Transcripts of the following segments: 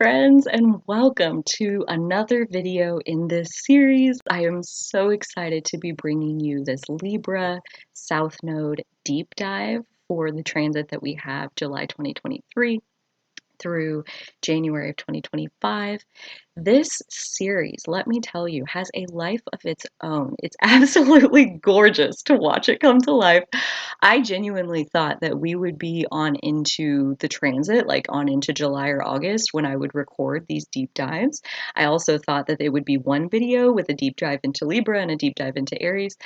friends, and welcome to another video in this series. I am so excited to be bringing you this Libra South Node deep dive for the transit that we have July 2023 through January of 2025. This series, let me tell you, has a life of its own. It's absolutely gorgeous to watch it come to life. I genuinely thought that we would be on into the transit, like on into July or August when I would record these deep dives. I also thought that they would be one video with a deep dive into Libra and a deep dive into Aries.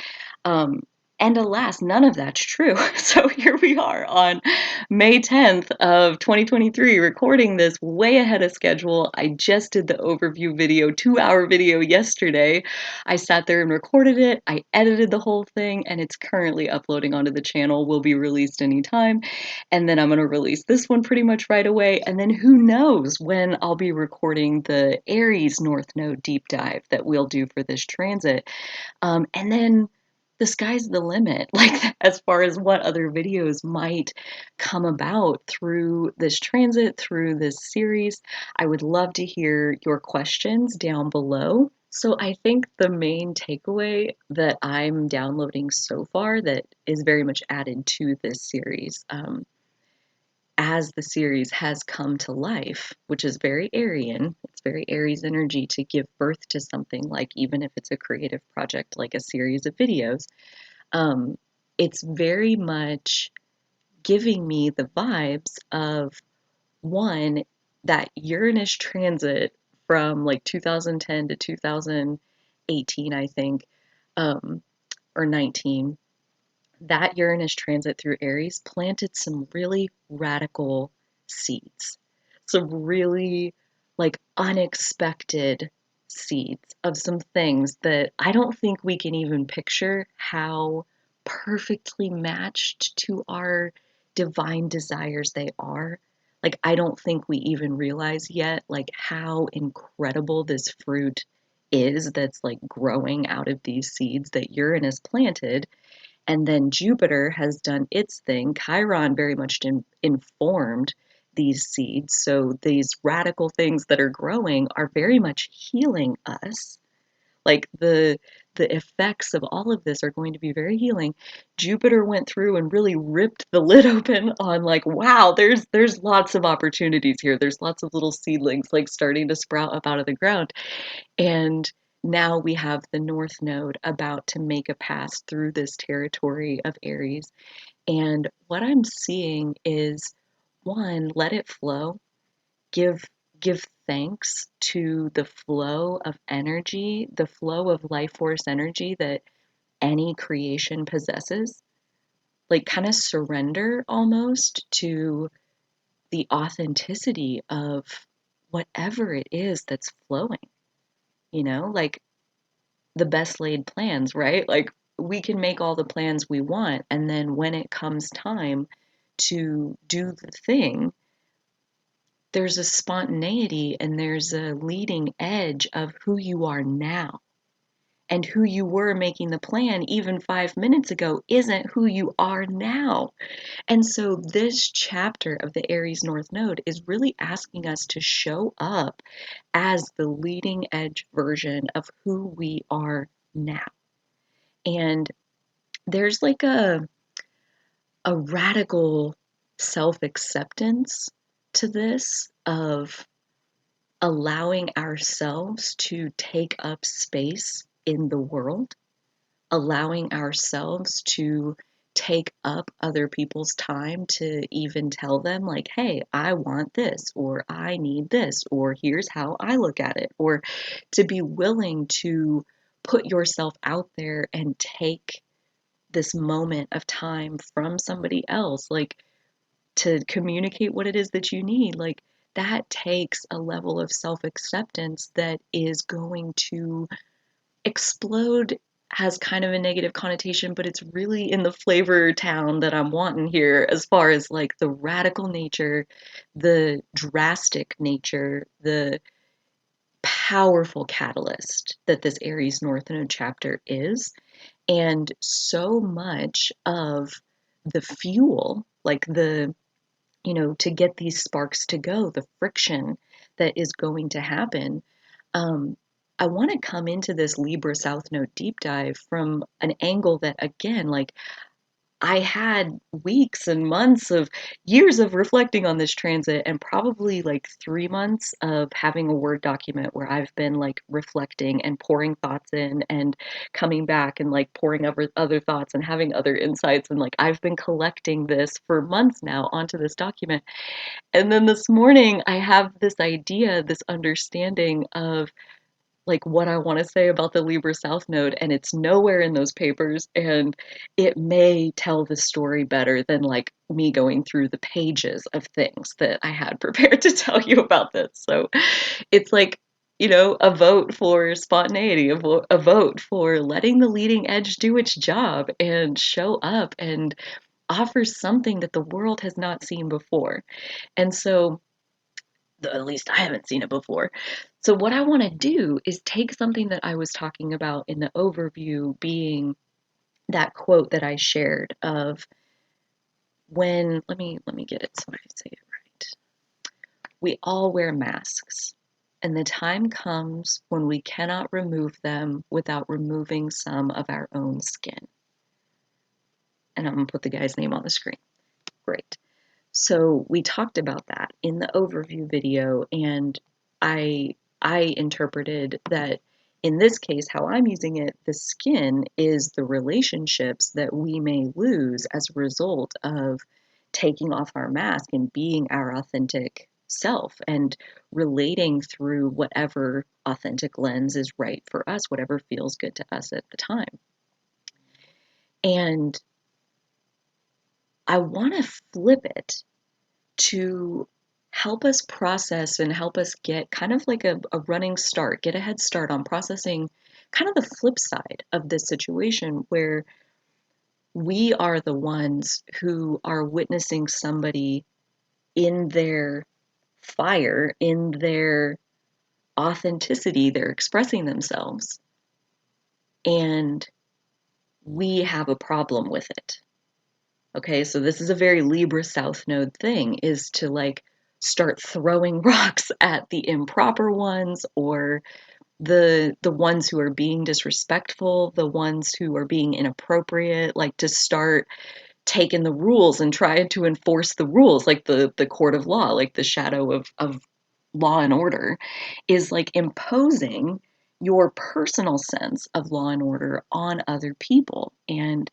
Um, and alas, none of that's true. So here we are on May 10th of 2023, recording this way ahead of schedule. I just did the overview video, 2-hour video yesterday. I sat there and recorded it. I edited the whole thing, and it's currently uploading onto the channel. Will be released anytime. And then I'm going to release this one pretty much right away. And then who knows when I'll be recording the Aries North Node deep dive that we'll do for this transit. And then the sky's the limit, like as far as what other videos might come about through this transit, through this series. I would love to hear your questions down below. So I think the main takeaway that I'm downloading so far that is very much added to this series, as the series has come to life, which is very Aryan. It's very Aries energy to give birth to something, like even if it's a creative project like a series of videos. Um, it's very much giving me the vibes of one, that Uranus transit from like 2010 to 2018, I think, or 19. That Uranus transit through Aries planted some really radical seeds, some really like unexpected seeds of some things that I don't think we can even picture how perfectly matched to our divine desires they are. Like, I don't think we even realize yet, like, how incredible this fruit is that's like growing out of these seeds that Uranus planted. And then Jupiter has done its thing. Chiron very much informed these seeds. So these radical things that are growing are very much healing us. Like the effects of all of this are going to be very healing. Jupiter went through and really ripped the lid open on, like, wow, there's lots of opportunities here. There's lots of little seedlings like starting to sprout up out of the ground. And now we have the North Node about to make a pass through this territory of Aries. And what I'm seeing is, one, let it flow. Give give thanks to the flow of energy, the flow of life force energy that any creation possesses. Like, kind of surrender almost to the authenticity of whatever it is that's flowing. Like the best laid plans, right? Like, we can make all the plans we want, and then when it comes time to do the thing, there's a spontaneity and there's a leading edge of who you are now. And who you were making the plan even 5 minutes ago isn't who you are now. And so this chapter of the Aries North Node is really asking us to show up as the leading edge version of who we are now. And there's like a radical self-acceptance to this, of allowing ourselves to take up space in the world, allowing ourselves to take up other people's time to even tell them, like, hey, I want this, or I need this, or here's how I look at it, or to be willing to put yourself out there and take this moment of time from somebody else, like, to communicate what it is that you need. Like, that takes a level of self-acceptance that is going to explode. Has kind of a negative connotation, but it's really in the flavor town that I'm wanting here, as far as like the radical nature, the drastic nature, the powerful catalyst that this Aries North Node chapter is. And so much of the fuel, like to get these sparks to go, the friction that is going to happen, I want to come into this Libra South Node deep dive from an angle that, again, like I had weeks and months of years of reflecting on this transit, and probably like 3 months of having a Word document where I've been like reflecting and pouring thoughts in and coming back and like pouring over other thoughts and having other insights. And like I've been collecting this for months now onto this document. And then this morning I have this idea, this understanding of like what I want to say about the Libra South Node, and it's nowhere in those papers, and it may tell the story better than like me going through the pages of things that I had prepared to tell you about this. So it's like, a vote for spontaneity, a vote for letting the leading edge do its job and show up and offer something that the world has not seen before. And so at least I haven't seen it before. So, what I want to do is take something that I was talking about in the overview, being that quote that I shared of when, let me get it so I say it right. We all wear masks, and the time comes when we cannot remove them without removing some of our own skin. And I'm going to put the guy's name on the screen. Great. So we talked about that in the overview video, and I interpreted that in this case, how I'm using it, the skin is the relationships that we may lose as a result of taking off our mask and being our authentic self and relating through whatever authentic lens is right for us, whatever feels good to us at the time. And I want to flip it to help us process and help us get kind of like a running start, get a head start on processing kind of the flip side of this situation where we are the ones who are witnessing somebody in their fire, in their authenticity, they're expressing themselves, and we have a problem with it. Okay, so this is a very Libra South Node thing, is to like start throwing rocks at the improper ones, or the ones who are being disrespectful, the ones who are being inappropriate, like to start taking the rules and trying to enforce the rules, like the court of law, like the shadow of law and order, is like imposing your personal sense of law and order on other people. And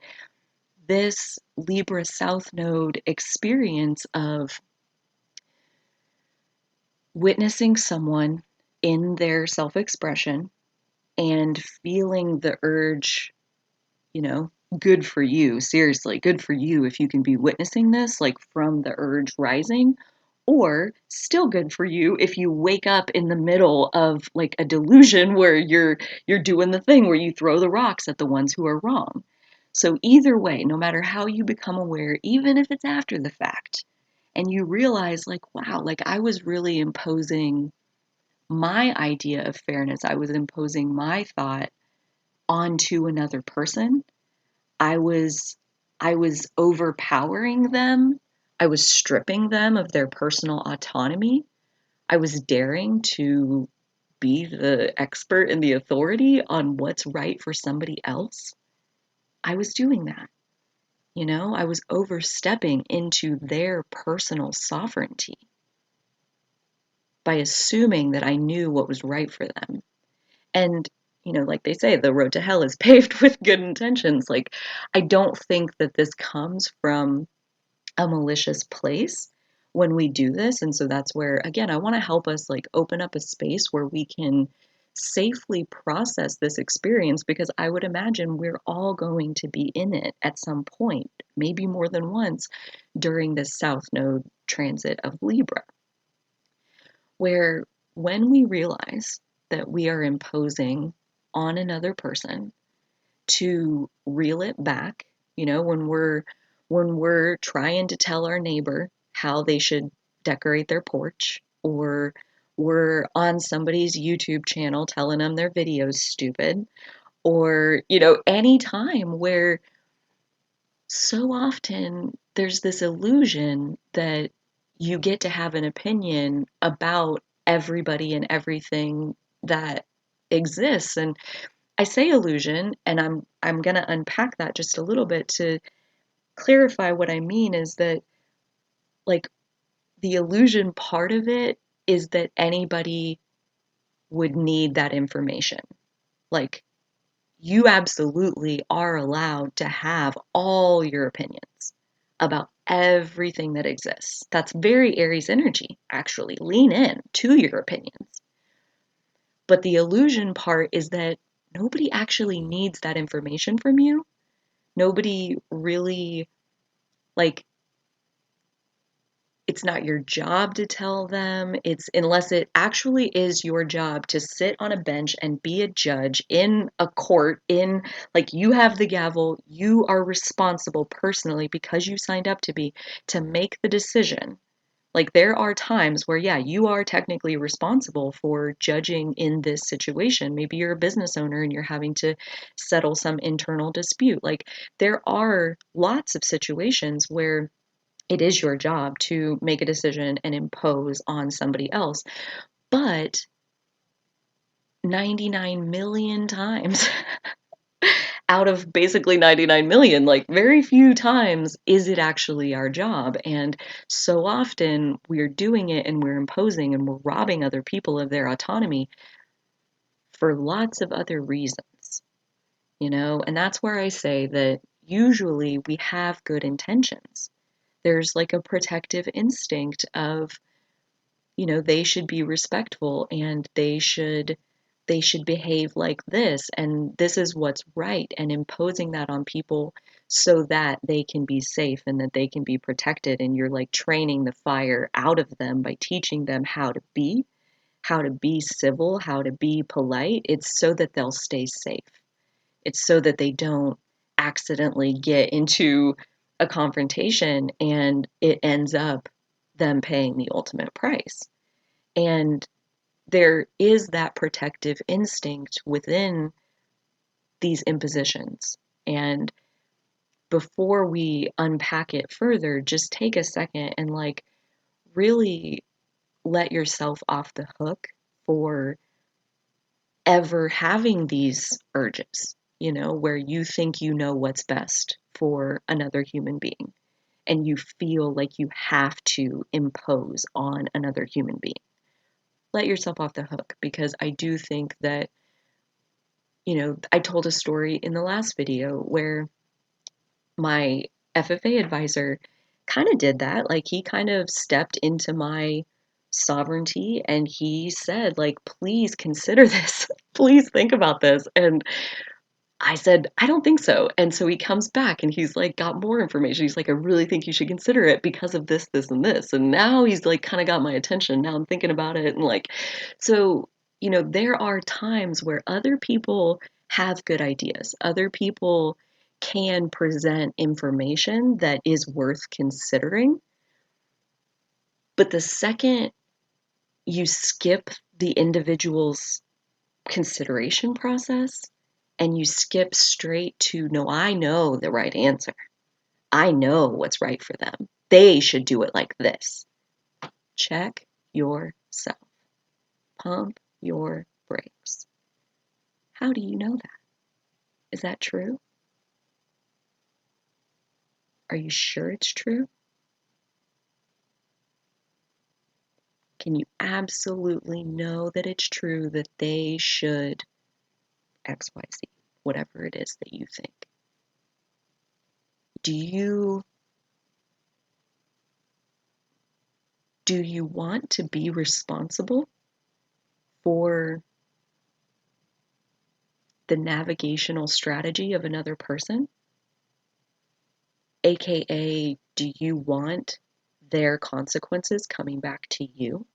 this Libra South Node experience of witnessing someone in their self expression and feeling the urge, you know, good for you, seriously, good for you if you can be witnessing this, like from the urge rising, or still good for you if you wake up in the middle of like a delusion where you're doing the thing where you throw the rocks at the ones who are wrong. So either way, no matter how you become aware, even if it's after the fact, and you realize like, wow, like I was really imposing my idea of fairness, I was imposing my thought onto another person. I was I was overpowering them. I was stripping them of their personal autonomy. I was daring to be the expert and the authority on what's right for somebody else. I was doing that. I was overstepping into their personal sovereignty by assuming that I knew what was right for them. And, like they say, the road to hell is paved with good intentions. Like, I don't think that this comes from a malicious place when we do this. And so that's where, again, I want to help us like open up a space where we can safely process this experience, because I would imagine we're all going to be in it at some point, maybe more than once during this South Node transit of Libra, where when we realize that we are imposing on another person, to reel it back, when we're trying to tell our neighbor how they should decorate their porch, or we're on somebody's YouTube channel telling them their video's stupid, or any time where so often there's this illusion that you get to have an opinion about everybody and everything that exists. And I say illusion, and I'm going to unpack that just a little bit to clarify what I mean is that, like, the illusion part of it is that anybody would need that information. Like, you absolutely are allowed to have all your opinions about everything that exists. That's very Aries energy, actually. Lean in to your opinions. But the illusion part is that nobody actually needs that information from you. Nobody really, like, it's not your job to tell them. It's unless it actually is your job to sit on a bench and be a judge in a court, in like you have the gavel, you are responsible personally because you signed up to be to make the decision. Like there are times where, yeah, you are technically responsible for judging in this situation. Maybe you're a business owner and you're having to settle some internal dispute. Like there are lots of situations where it is your job to make a decision and impose on somebody else. But 99 million times out of basically 99 million, like very few times is it actually our job. And so often we're doing it and we're imposing and we're robbing other people of their autonomy for lots of other reasons, you know? And that's where I say that usually we have good intentions. There's like a protective instinct of, you know, they should be respectful and they should behave like this and this is what's right, and imposing that on people so that they can be safe and that they can be protected, and you're like training the fire out of them by teaching them how to be civil, how to be polite. It's so that they'll stay safe. It's so that they don't accidentally get into a confrontation and it ends up them paying the ultimate price. And there is that protective instinct within these impositions. And before we unpack it further, just take a second and like really let yourself off the hook for ever having these urges, you know, where you think you know what's best for another human being and you feel like you have to impose on another human being. Let yourself off the hook, because I do think that, you know, I told a story in the last video where my FFA advisor kind of did that. Like he kind of stepped into my sovereignty and he said, like, please consider this. Please think about this. And I said, I don't think so. And so he comes back and he's like, got more information. He's like, I really think you should consider it because of this, this, and this. And now he's like, kind of got my attention. Now I'm thinking about it. And like, so, you know, there are times where other people have good ideas. Other people can present information that is worth considering. But the second you skip the individual's consideration process and you skip straight to, no, I know the right answer. I know what's right for them. They should do it like this. Check yourself. Pump your brakes. How do you know that? Is that true? Are you sure it's true? Can you absolutely know that it's true that they should XYZ, whatever it is that you think? Do you want to be responsible for the navigational strategy of another person? AKA, do you want their consequences coming back to you?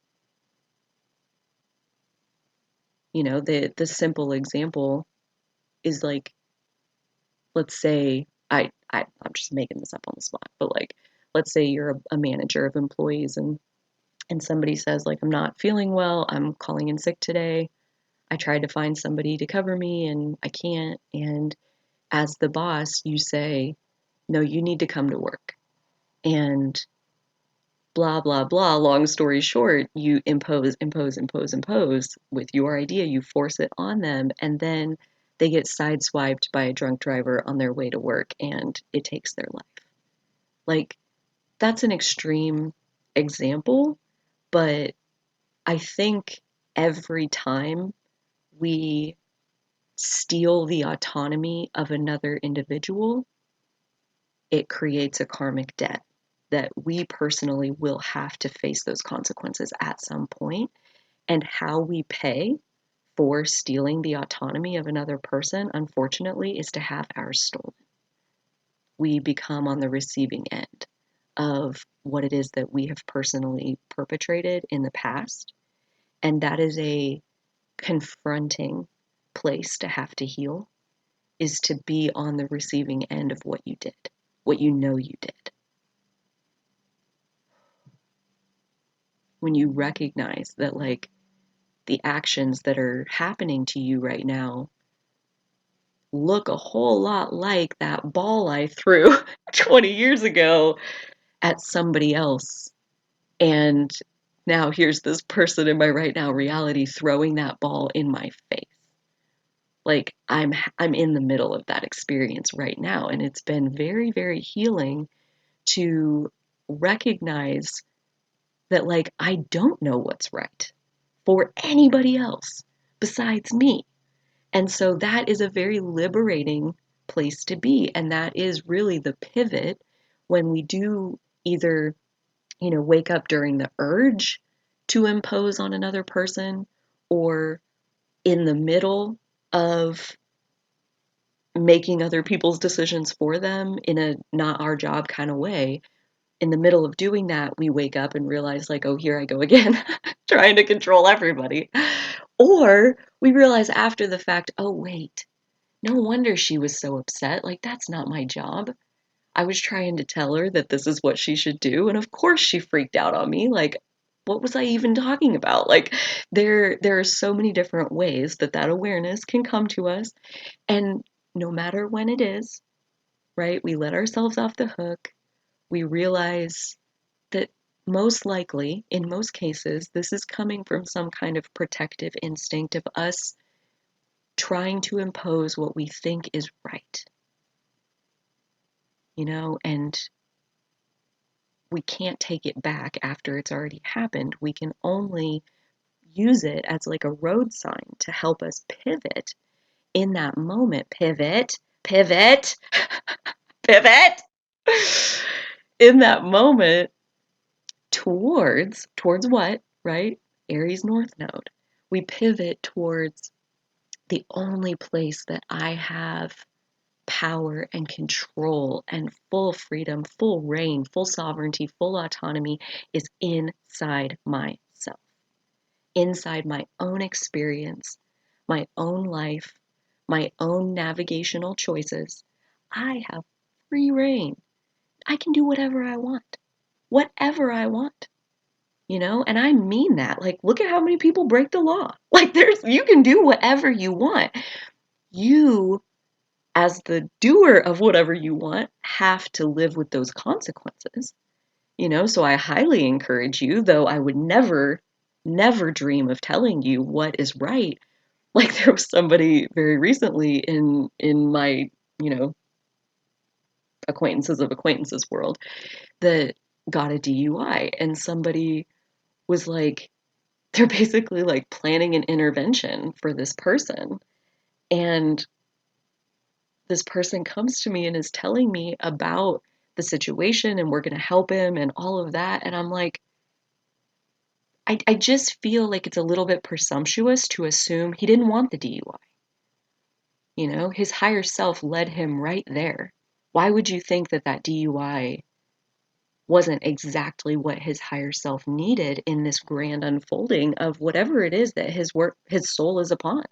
You know, the simple example is like, let's say I'm just making this up on the spot, but like, let's say you're a manager of employees and somebody says like, I'm not feeling well, I'm calling in sick today. I tried to find somebody to cover me and I can't. And as the boss, you say, no, you need to come to work. And blah, blah, blah. Long story short, you impose with your idea. You force it on them, and then they get sideswiped by a drunk driver on their way to work, and it takes their life. Like, that's an extreme example, but I think every time we steal the autonomy of another individual, it creates a karmic debt that we personally will have to face those consequences at some point. And how we pay for stealing the autonomy of another person, unfortunately, is to have ours stolen. We become on the receiving end of what it is that we have personally perpetrated in the past. And that is a confronting place to have to heal, is to be on the receiving end of what you did, what you know you did. When you recognize that, like, the actions that are happening to you right now look a whole lot like that ball I threw 20 years ago at somebody else. And now here's this person in my right now reality throwing that ball in my face. Like, I'm in the middle of that experience right now, and it's been very, very healing to recognize that, like, I don't know what's right for anybody else besides me. And so that is a very liberating place to be. And that is really the pivot when we do either, wake up during the urge to impose on another person, or in the middle of making other people's decisions for them in a not our job kind of way. In the middle of doing that, we wake up and realize, like, oh, here I go again, trying to control everybody. Or we realize after the fact, oh, wait, no wonder she was so upset. Like, that's not my job. I was trying to tell her that this is what she should do. And of course she freaked out on me. Like, what was I even talking about? Like, there are so many different ways that awareness can come to us. And no matter when it is, right, we let ourselves off the hook. We realize that most likely, in most cases, this is coming from some kind of protective instinct of us trying to impose what we think is right. And we can't take it back after it's already happened. We can only use it as like a road sign to help us pivot in that moment. Pivot, pivot, pivot. In that moment towards what, right? Aries North Node. We pivot towards the only place that I have power and control and full freedom, full reign, full sovereignty, full autonomy is inside myself, inside my own experience, my own life, my own navigational choices. I have free reign. I can do whatever I want, whatever I want. And I mean that. Like, look at how many people break the law. Like, you can do whatever you want. You, as the doer of whatever you want, have to live with those consequences. So I highly encourage you, though I would never, never dream of telling you what is right. Like, there was somebody very recently in my, acquaintances of acquaintances world that got a DUI, and somebody was like, they're basically like planning an intervention for this person. And this person comes to me and is telling me about the situation, and we're going to help him and all of that. And I'm like, I just feel like it's a little bit presumptuous to assume he didn't want the DUI. His higher self led him right there. Why would you think that DUI wasn't exactly what his higher self needed in this grand unfolding of whatever it is that his soul is upon?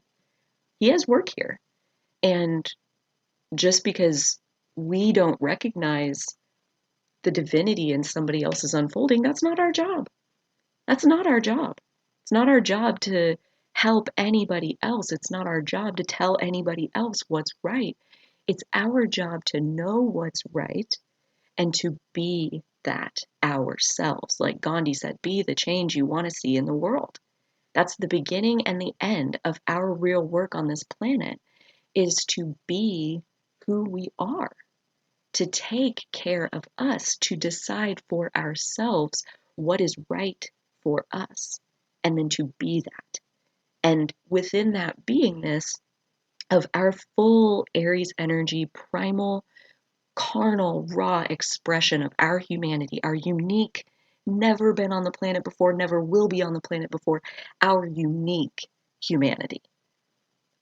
He has work here. And just because we don't recognize the divinity in somebody else's unfolding, that's not our job. That's not our job. It's not our job to help anybody else. It's not our job to tell anybody else what's right. It's our job to know what's right and to be that ourselves. Like Gandhi said, be the change you want to see in the world. That's the beginning and the end of our real work on this planet, is to be who we are, to take care of us, to decide for ourselves what is right for us, and then to be that. And within that beingness of our full Aries energy, primal, carnal, raw expression of our humanity, our unique, never been on the planet before, never will be on the planet before, our unique humanity.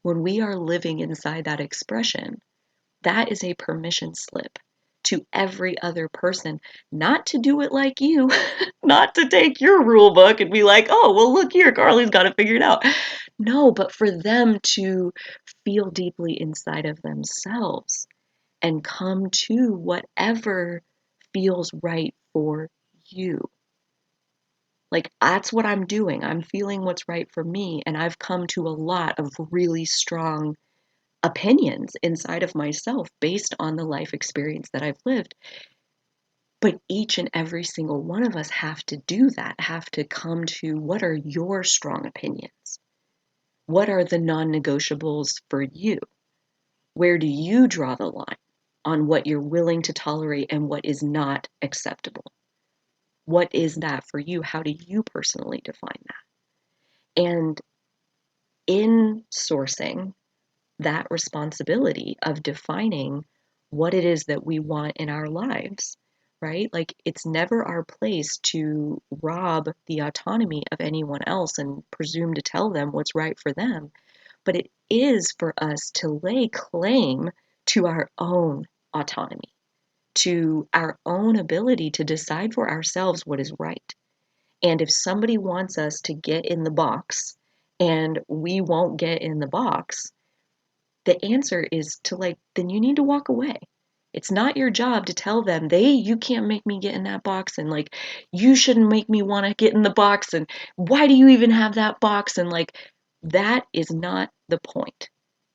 When we are living inside that expression, that is a permission slip to every other person not to do it like you, not to take your rule book and be like, oh, well, look here, Carly's got it figured out. No, but for them to feel deeply inside of themselves and come to whatever feels right for you. Like, that's what I'm doing. I'm feeling what's right for me. And I've come to a lot of really strong opinions inside of myself based on the life experience that I've lived. But each and every single one of us have to do that, have to come to what are your strong opinions? What are the non-negotiables for you? Where do you draw the line on what you're willing to tolerate and what is not acceptable? What is that for you? How do you personally define that? And in sourcing that responsibility of defining what it is that we want in our lives, right? Like, it's never our place to rob the autonomy of anyone else and presume to tell them what's right for them. But it is for us to lay claim to our own autonomy, to our own ability to decide for ourselves what is right. And if somebody wants us to get in the box and we won't get in the box, the answer is to, like, then you need to walk away. It's not your job to tell them you can't make me get in that box, and like you shouldn't make me want to get in the box, and why do you even have that box? And like, that is not the point.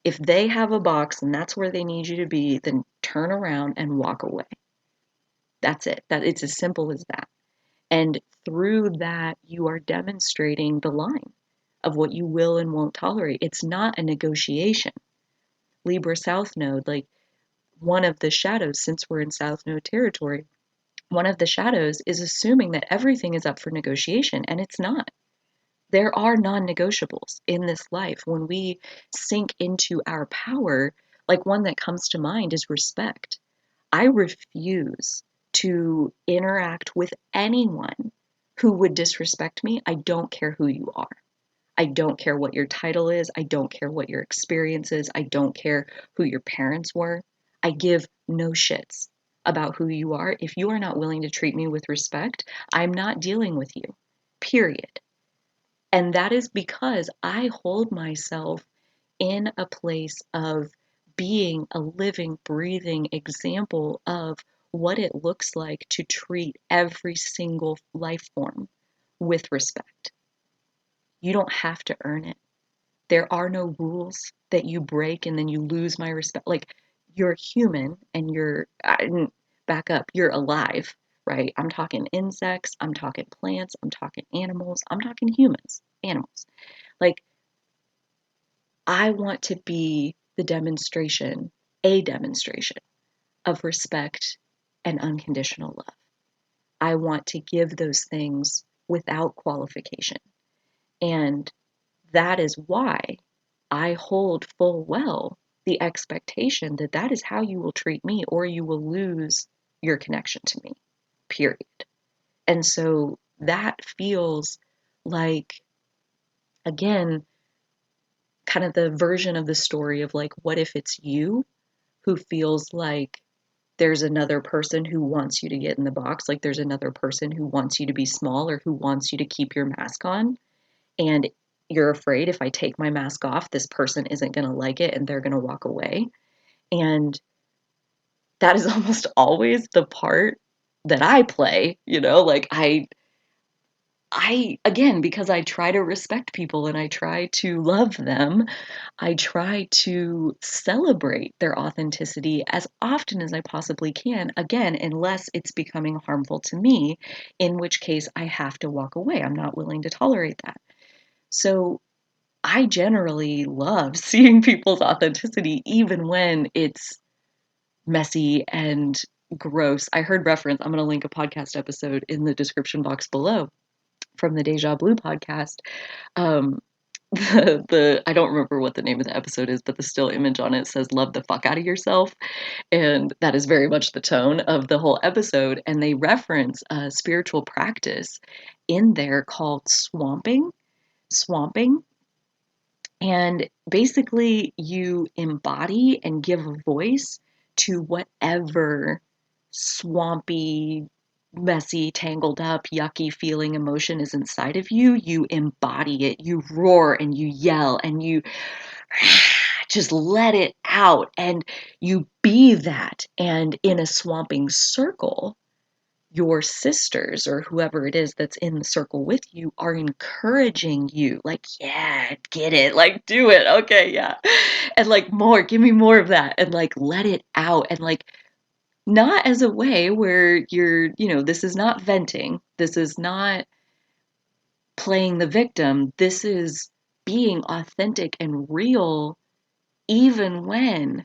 If they have a box and that's where they need you to be, then turn around and walk away. That's it. That it's as simple as that. And through that, you are demonstrating the line of what you will and won't tolerate. It's not a negotiation. Libra South Node, like, one of the shadows, since we're in South Node territory, one of the shadows is assuming that everything is up for negotiation, and it's not. There are non-negotiables in this life. When we sink into our power, like, one that comes to mind is respect. I refuse to interact with anyone who would disrespect me. I don't care who you are. I don't care what your title is. I don't care what your experience is. I don't care who your parents were. I give no shits about who you are. If you are not willing to treat me with respect, I'm not dealing with you, period. And that is because I hold myself in a place of being a living, breathing example of what it looks like to treat every single life form with respect. You don't have to earn it. There are no rules that you break and then you lose my respect. Like, you're human and I didn't back up, you're alive, right? I'm talking insects, I'm talking plants, I'm talking animals, I'm talking humans, animals. Like, I want to be a demonstration of respect and unconditional love. I want to give those things without qualification. And that is why I hold full well the expectation that that is how you will treat me, or you will lose your connection to me, period. And so that feels like, again, kind of the version of the story of, like, what if it's you who feels like there's another person who wants you to get in the box, like there's another person who wants you to be small or who wants you to keep your mask on. And you're afraid, if I take my mask off, this person isn't going to like it and they're going to walk away. And that is almost always the part that I play, like, again, because I try to respect people and I try to love them, I try to celebrate their authenticity as often as I possibly can, again, unless it's becoming harmful to me, in which case I have to walk away. I'm not willing to tolerate that. So I generally love seeing people's authenticity, even when it's messy and gross. I heard reference, I'm going to link a podcast episode in the description box below from the Deja Blue podcast. Um, the I don't remember what the name of the episode is, but the still image on it says "love the fuck out of yourself," and that is very much the tone of the whole episode. And they reference a spiritual practice in there called swamping, and basically you embody and give a voice to whatever swampy, messy, tangled up, yucky feeling emotion is inside of you. You embody it. You roar and you yell and you just let it out and you be that. And in a swamping circle, your sisters or whoever it is that's in the circle with you are encouraging you, like, yeah, get it, like, do it, okay, yeah, and like, more, give me more of that, and like, let it out, and like, not as a way where you're, this is not venting, this is not playing the victim, this is being authentic and real, even when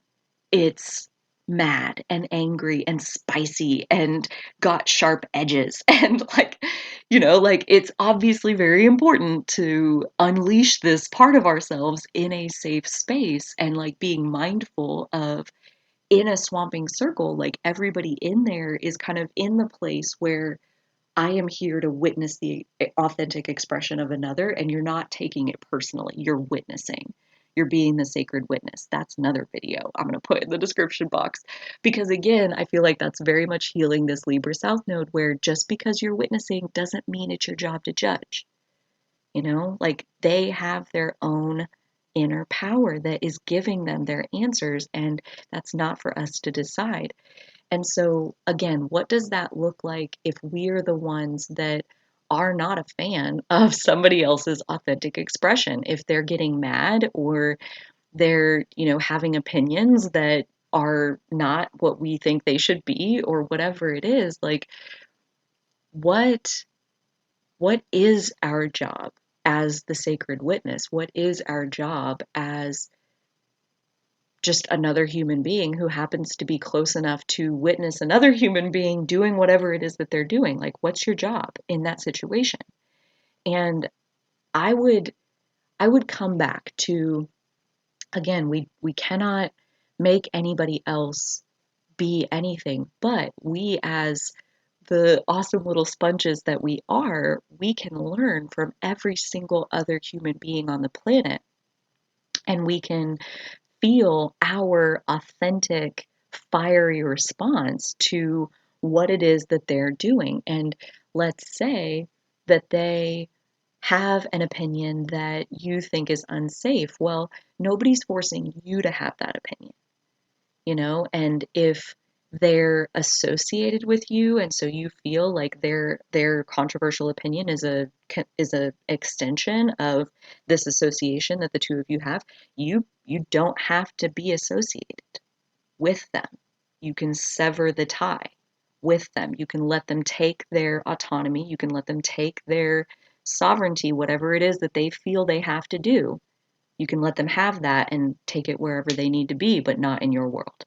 it's mad and angry and spicy and got sharp edges and like it's obviously very important to unleash this part of ourselves in a safe space and like being mindful of in a swamping circle, like everybody in there is kind of in the place where I am here to witness the authentic expression of another, and you're not taking it personally. You're witnessing. You're being the sacred witness. That's another video I'm going to put in the description box. Because again, I feel like that's very much healing this Libra South Node, where just because you're witnessing doesn't mean it's your job to judge. Like they have their own inner power that is giving them their answers, and that's not for us to decide. And so, again, what does that look like if we're the ones that are not a fan of somebody else's authentic expression? If they're getting mad or they're, having opinions that are not what we think they should be or whatever it is, like what what is our job as the sacred witness? What is our job as just another human being who happens to be close enough to witness another human being doing whatever it is that they're doing? Like, what's your job in that situation? And I would I would come back to, again, we cannot make anybody else be anything, but we as the awesome little sponges that we are, we can learn from every single other human being on the planet, and we can feel our authentic, fiery response to what it is that they're doing. And let's say that they have an opinion that you think is unsafe. Well, nobody's forcing you to have that opinion, and if they're associated with you and so you feel like their controversial opinion is a extension of this association that the two of you have, you don't have to be associated with them. You can sever the tie with them. You can let them take their autonomy, you can let them take their sovereignty, whatever it is that they feel they have to do. You can let them have that and take it wherever they need to be, but not in your world.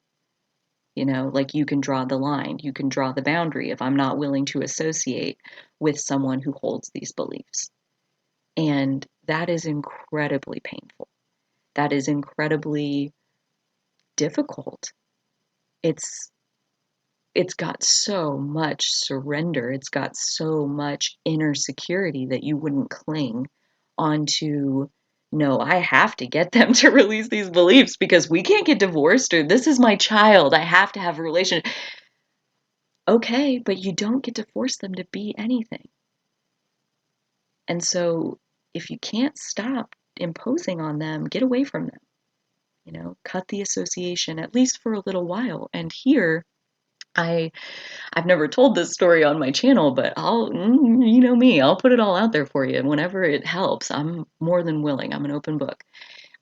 Like you can draw the line, you can draw the boundary if I'm not willing to associate with someone who holds these beliefs. And that is incredibly painful. That is incredibly difficult. It's it's got so much surrender. It's got so much inner security that you wouldn't cling onto, no, I have to get them to release these beliefs because we can't get divorced, or this is my child. I have to have a relationship. Okay, but you don't get to force them to be anything. And so if you can't stop imposing on them, get away from them. Cut the association, at least for a little while. And here, I've never told this story on my channel, but you know me, I'll put it all out there for you. And whenever it helps, I'm more than willing. I'm an open book.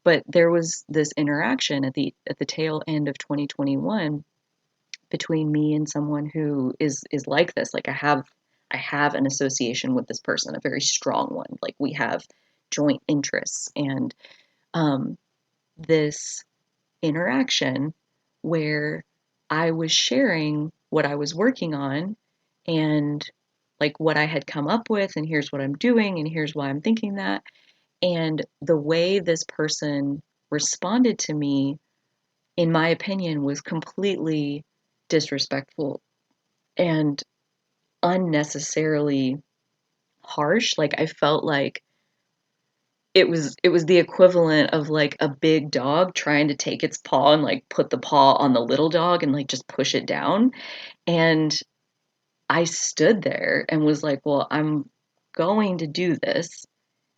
But there was this interaction at the tail end of 2021 between me and someone who is like this. Like I have an association with this person, a very strong one. Like we have joint interests and um, this interaction where I was sharing what I was working on and like what I had come up with, and here's what I'm doing, and here's why I'm thinking that. And the way this person responded to me, in my opinion, was completely disrespectful and unnecessarily harsh. Like I felt like it was the equivalent of like a big dog trying to take its paw and like put the paw on the little dog and like just push it down. And I stood there and was like, well, I'm going to do this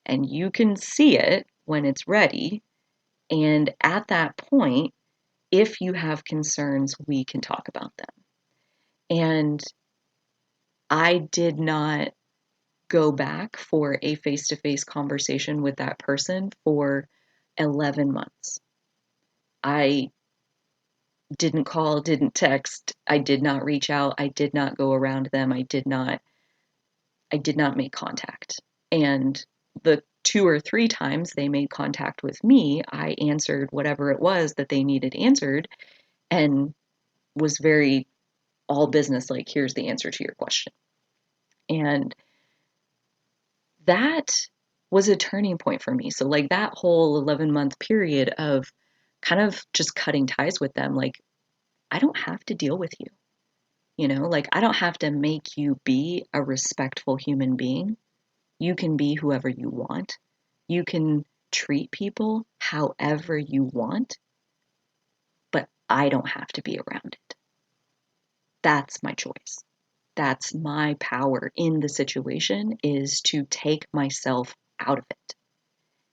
and you can see it when it's ready. And at that point, if you have concerns, we can talk about them. And I did not go back for a face to face conversation with that person for 11 months. I didn't call, didn't text, I did not reach out, I did not go around them, I did not make contact. And the 2 or 3 times they made contact with me, I answered whatever it was that they needed answered and was very all business, like, here's the answer to your question. And that was a turning point for me. So, like, that whole 11-month period of kind of just cutting ties with them, like, I don't have to deal with you. You know, like, I don't have to make you be a respectful human being. You can be whoever you want. You can treat people however you want, but I don't have to be around it. That's my choice. That's my power in the situation, is to take myself out of it.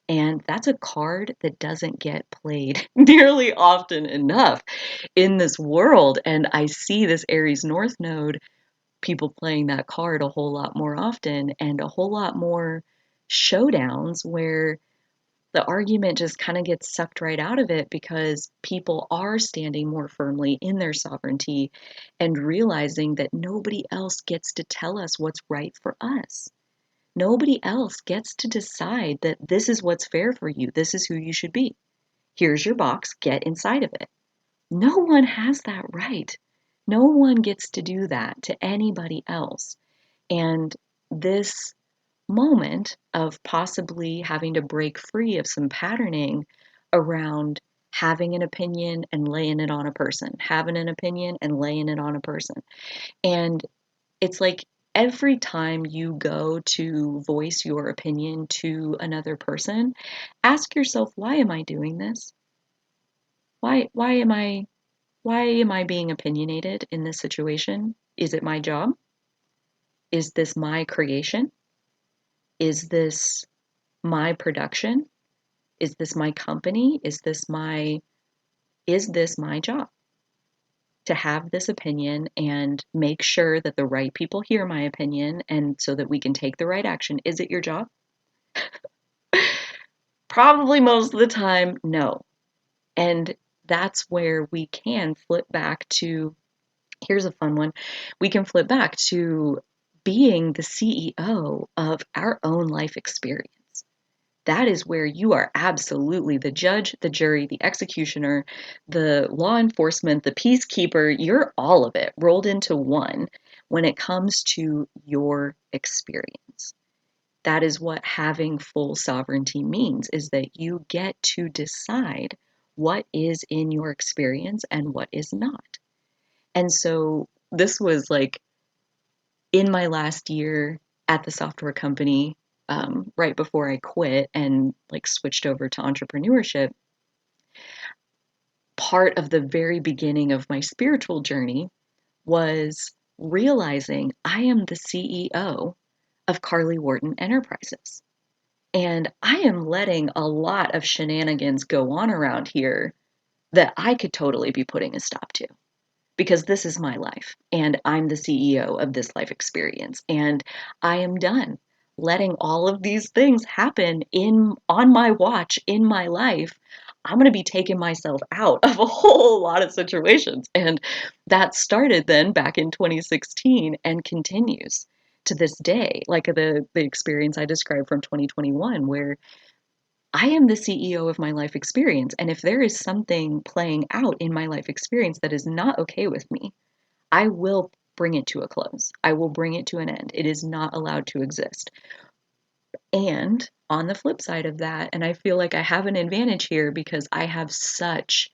And that's a card that doesn't get played nearly often enough in this world. And I see this Aries North Node, people playing that card a whole lot more often, and a whole lot more showdowns where the argument just kind of gets sucked right out of it because people are standing more firmly in their sovereignty and realizing that nobody else gets to tell us what's right for us. Nobody else gets to decide that this is what's fair for you. This is who you should be. Here's your box. Get inside of it. No one has that right. No one gets to do that to anybody else. And this moment of possibly having to break free of some patterning around having an opinion and laying it on a person, having an opinion and laying it on a person. And it's like every time you go to voice your opinion to another person, ask yourself, why am I doing this? Why am I being opinionated in this situation? Is it my job? Is this my creation? Is this my production? Is this my company? Is this my job to have this opinion and make sure that the right people hear my opinion and so that we can take the right action? Is it your job? Probably most of the time, no. And that's where we can flip back to, here's a fun one. We can flip back to being the CEO of our own life experience. That is where you are absolutely the judge, the jury, the executioner, the law enforcement, the peacekeeper. You're all of it rolled into one when it comes to your experience. That is what having full sovereignty means, is that you get to decide what is in your experience and what is not. And so this was like in my last year at the software company, right before I quit and like switched over to entrepreneurship. Part of the very beginning of my spiritual journey was realizing I am the CEO of Carly Wharton Enterprises. And I am letting a lot of shenanigans go on around here that I could totally be putting a stop to. because this is my life and I'm the CEO of this life experience. And I am done letting all of these things happen in on my watch in my life. I'm going to be taking myself out of a whole lot of situations. And that started then back in 2016 and continues to this day, like the experience I described from 2021, where I am the CEO of my life experience. And if there is something playing out in my life experience that is not okay with me, I will bring it to a close. I will bring it to an end. It is not allowed to exist. And on the flip side of that, and I feel like I have an advantage here because I have such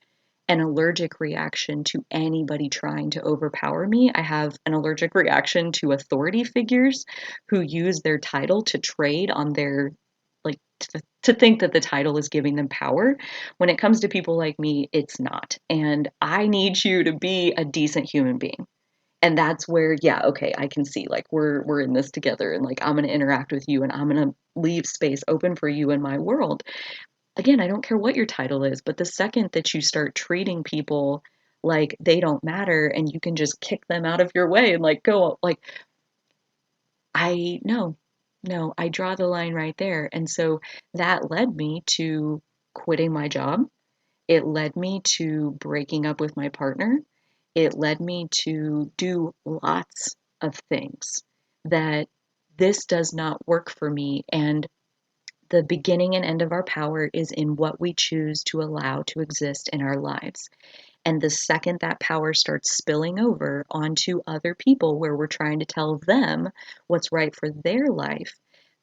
an allergic reaction to anybody trying to overpower me. I have an allergic reaction to authority figures who use their title to trade on their, like, to think that the title is giving them power. When it comes to people like me, it's not. And I need you to be a decent human being. And that's where, yeah, okay, I can see, like, we're in this together, and like I'm going to interact with you and I'm going to leave space open for you in my world. Again, I don't care what your title is, but the second that you start treating people like they don't matter and you can just kick them out of your way and like go, like, I no, no, I draw the line right there. And so that led me to quitting my job. It led me to breaking up with my partner. It led me to do lots of things that this does not work for me. And the beginning and end of our power is in what we choose to allow to exist in our lives. And the second that power starts spilling over onto other people where we're trying to tell them what's right for their life,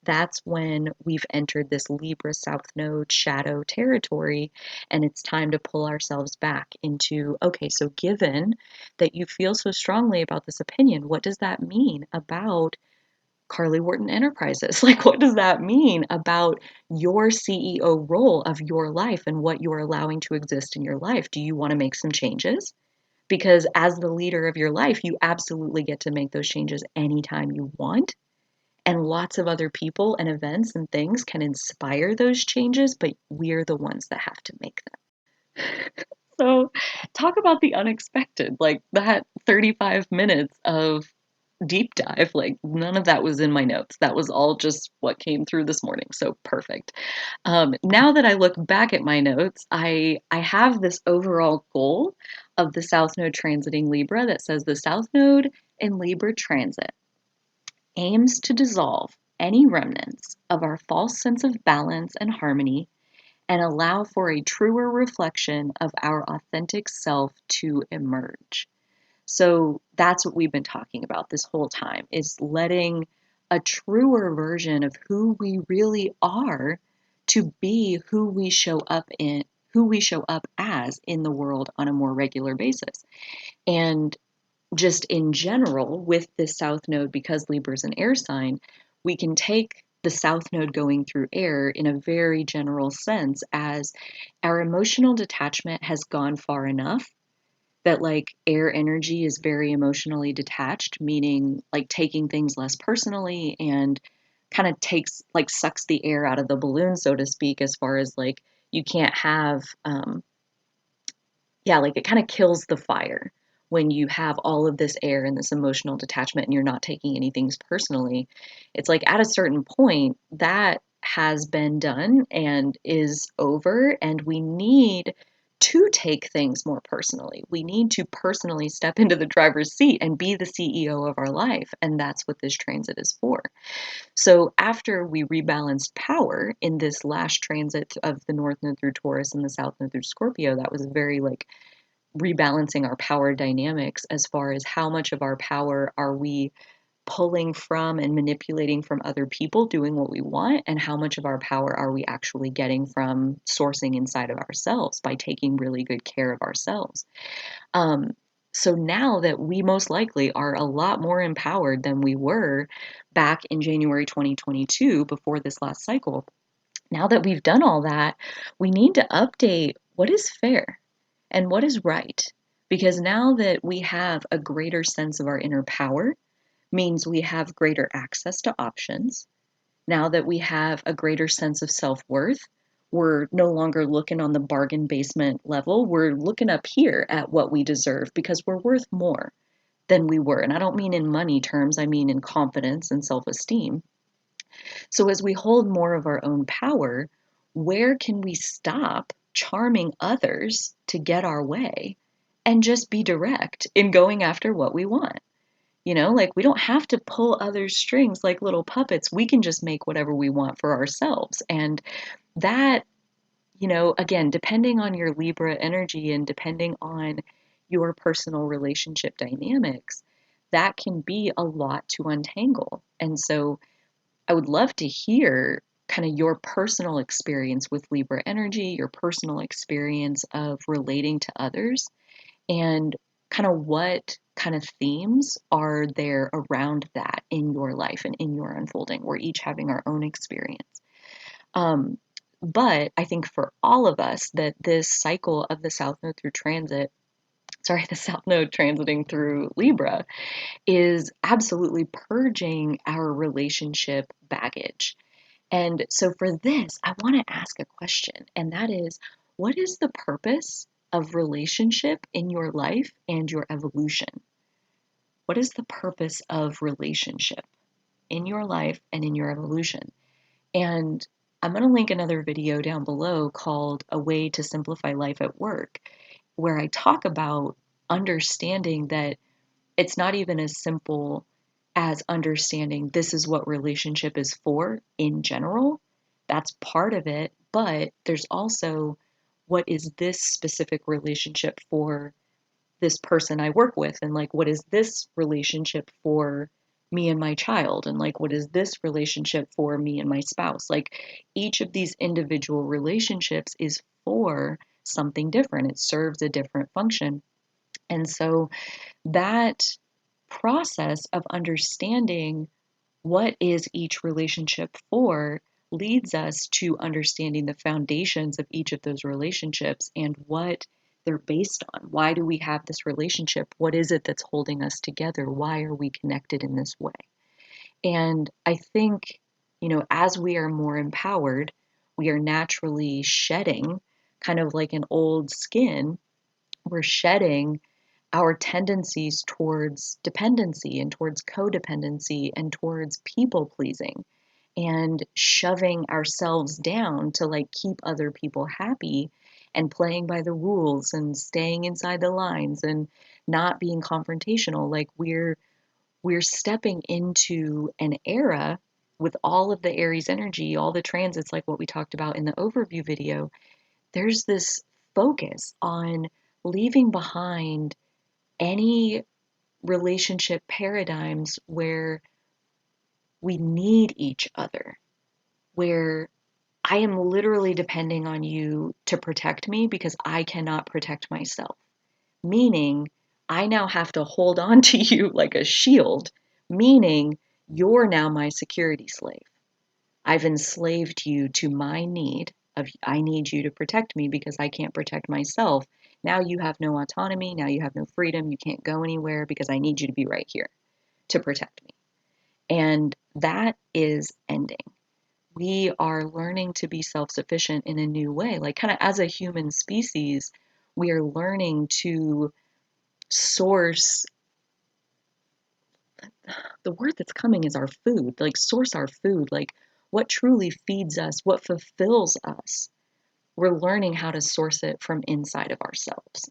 that's when we've entered this Libra South Node shadow territory. And it's time to pull ourselves back into, okay, so given that you feel so strongly about this opinion, what does that mean about Carly Wharton Enterprises? Like, what does that mean about your CEO role of your life and what you're allowing to exist in your life? Do you want to make some changes? Because as the leader of your life, you absolutely get to make those changes anytime you want. And lots of other people and events and things can inspire those changes, but we're the ones that have to make them. So, talk about the unexpected, like that 35 minutes of deep dive, like none of that was in my notes. That was all just what came through this morning. So perfect. Now that I look back at my notes, I have this overall goal of the South Node transiting Libra that says the South Node in Libra transit aims to dissolve any remnants of our false sense of balance and harmony and allow for a truer reflection of our authentic self to emerge. So that's what we've been talking about this whole time, is letting a truer version of who we really are to be who we show up as in the world on a more regular basis. And just in general, with this South Node, because Libra's an air sign, we can take the South Node going through air in a very general sense as our emotional detachment has gone far enough that, like, air energy is very emotionally detached, meaning like taking things less personally and kind of takes, like, sucks the air out of the balloon, so to speak, as far as like you can't have yeah, like it kind of kills the fire when you have all of this air and this emotional detachment and you're not taking anything personally. It's like at a certain point that has been done and is over, and we need to take things more personally. We need to personally step into the driver's seat and be the CEO of our life. And that's what this transit is for. So after we rebalanced power in this last transit of the North Node through Taurus and the South Node through Scorpio, that was very like rebalancing our power dynamics as far as how much of our power are we pulling from and manipulating from other people doing what we want, and how much of our power are we actually getting from sourcing inside of ourselves by taking really good care of ourselves. Um, so now that we most likely are a lot more empowered than we were back in January 2022 before this last cycle, now that we've done all that, we need to update what is fair and what is right. Because now that we have a greater sense of our inner power, means we have greater access to options. Now that we have a greater sense of self worth, We're no longer looking on the bargain basement level. We're looking up here at what we deserve because we're worth more than we were. And I don't mean in money terms, I mean in confidence and self-esteem. So as we hold more of our own power, where can we stop charming others to get our way and just be direct in going after what we want? Like we don't have to pull others' strings like little puppets. We can just make whatever we want for ourselves. And that, again, depending on your Libra energy and depending on your personal relationship dynamics, that can be a lot to untangle. And so I would love to hear kind of your personal experience with Libra energy, your personal experience of relating to others, and kind of what kind of themes are there around that in your life and in your unfolding. We're each having our own experience. But I think for all of us that this cycle of the South Node through transit, sorry, the South Node transiting through Libra is absolutely purging our relationship baggage. And so for this, I want to ask a question, and that is, what is the purpose of relationship in your life and your evolution? What is the purpose of relationship in your life and in your evolution? And I'm going to link another video down below called A Way to Simplify Life at Work, where I talk about understanding that it's not even as simple as understanding this is what relationship is for in general. That's part of it, but there's also what is this specific relationship for this person I work with, and like what is this relationship for me and my child, and like what is this relationship for me and my spouse. Like each of these individual relationships is for something different. It serves a different function. And so that process of understanding what is each relationship for leads us to understanding the foundations of each of those relationships and what they're based on. Why do we have this relationship? What is it that's holding us together? Why are we connected in this way? And I think, as we are more empowered, we are naturally shedding kind of like an old skin. We're shedding our tendencies towards dependency and towards codependency and towards people pleasing and shoving ourselves down to like keep other people happy and playing by the rules and staying inside the lines and not being confrontational. Like we're stepping into an era with all of the Aries energy, all the transits, like what we talked about in the overview video. There's this focus on leaving behind any relationship paradigms where we need each other, where I am literally depending on you to protect me because I cannot protect myself. Meaning, I now have to hold on to you like a shield, meaning you're now my security slave. I've enslaved you to my need of I need you to protect me because I can't protect myself. Now you have no autonomy. Now you have no freedom. You can't go anywhere because I need you to be right here to protect me. And that is ending. We are learning to be self sufficient in a new way. Like, kind of as a human species, we are learning to source the word that's coming is our food, like, source our food, like, what truly feeds us, what fulfills us. We're learning how to source it from inside of ourselves.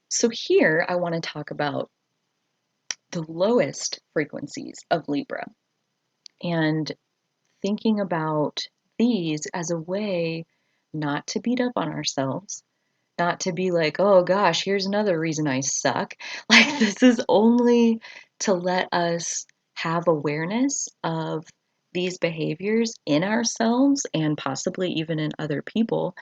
So, here I want to talk about the lowest frequencies of Libra and thinking about these as a way not to beat up on ourselves, not to be like, oh gosh, here's another reason I suck. Like, this is only to let us have awareness of these behaviors in ourselves and possibly even in other people.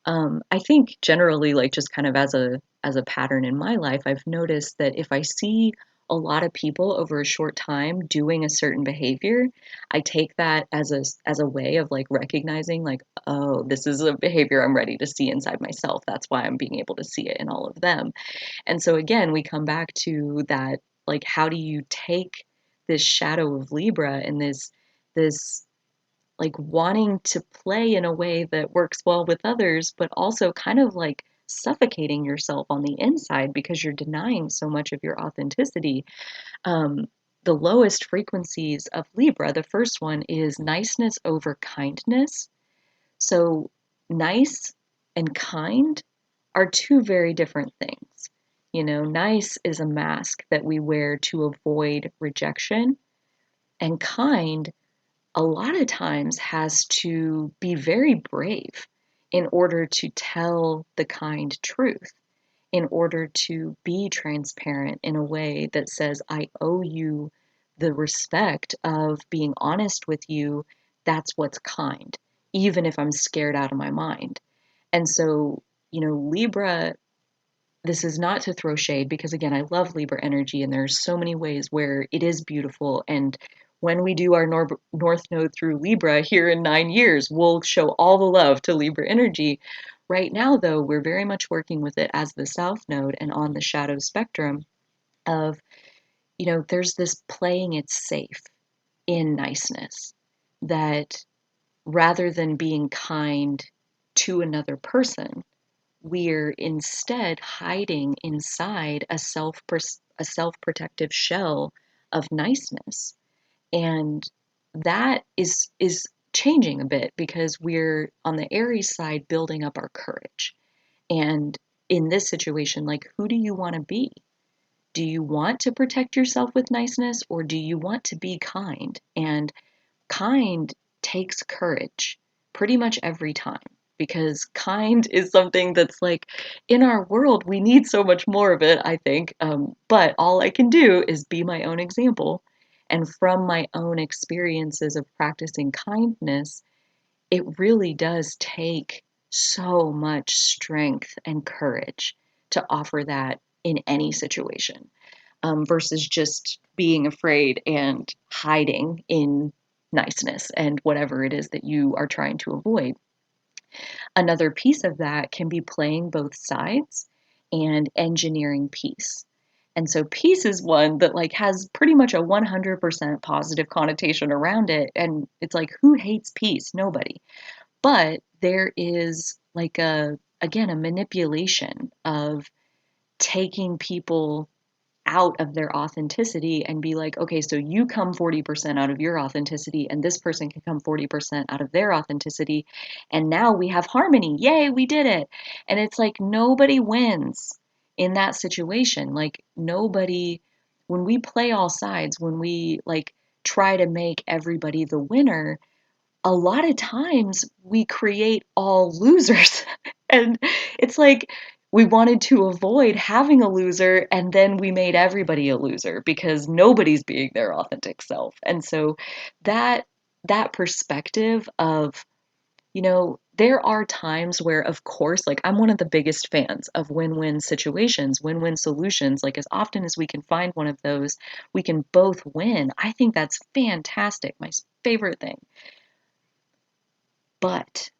I think generally, like just kind of as a pattern in my life, I've noticed that if I see a lot of people over a short time doing a certain behavior, I take that as a way of like recognizing like, oh, this is a behavior I'm ready to see inside myself. That's why I'm being able to see it in all of them. And so again, we come back to that, like, how do you take this shadow of Libra and this like wanting to play in a way that works well with others, but also kind of like suffocating yourself on the inside because you're denying so much of your authenticity. Um, the lowest frequencies of Libra, the first one is niceness over kindness. So, nice and kind are two very different things. You know, nice is a mask that we wear to avoid rejection, and kind a lot of times has to be very brave in order to tell the kind truth, in order to be transparent in a way that says, I owe you the respect of being honest with you. That's what's kind, even if I'm scared out of my mind. And so, you know, Libra, this is not to throw shade because, again, I love Libra energy and there's so many ways where it is beautiful. And when we do our North Node through Libra here in 9 years, we'll show all the love to Libra energy. Right now, though, we're very much working with it as the South Node and on the shadow spectrum of, you know, there's this playing it safe in niceness that rather than being kind to another person, we're instead hiding inside a self-protective shell of niceness. And that is changing a bit because we're on the Aries side building up our courage. And in this situation, like, who do you want to be? Do you want to protect yourself with niceness, or do you want to be kind? And kind takes courage pretty much every time, because kind is something that's like in our world, we need so much more of it, I think. But all I can do is be my own example. And from my own experiences of practicing kindness, it really does take so much strength and courage to offer that in any situation, versus just being afraid and hiding in niceness and whatever it is that you are trying to avoid. Another piece of that can be playing both sides and engineering peace. And so peace is one that like has pretty much a 100% positive connotation around it. And it's like, who hates peace? Nobody. But there is like again, a manipulation of taking people out of their authenticity and be like, okay, so you come 40% out of your authenticity, and this person can come 40% out of their authenticity. And now we have harmony. Yay, we did it. And it's like nobody wins in that situation. Like, nobody, when we play all sides, when we like try to make everybody the winner, a lot of times we create all losers. And it's like we wanted to avoid having a loser, and then we made everybody a loser because nobody's being their authentic self. And so that that perspective of, you know, there are times where, of course, like I'm one of the biggest fans of win-win situations, win-win solutions. Like, as often as we can find one of those, we can both win. I think that's fantastic. My favorite thing. But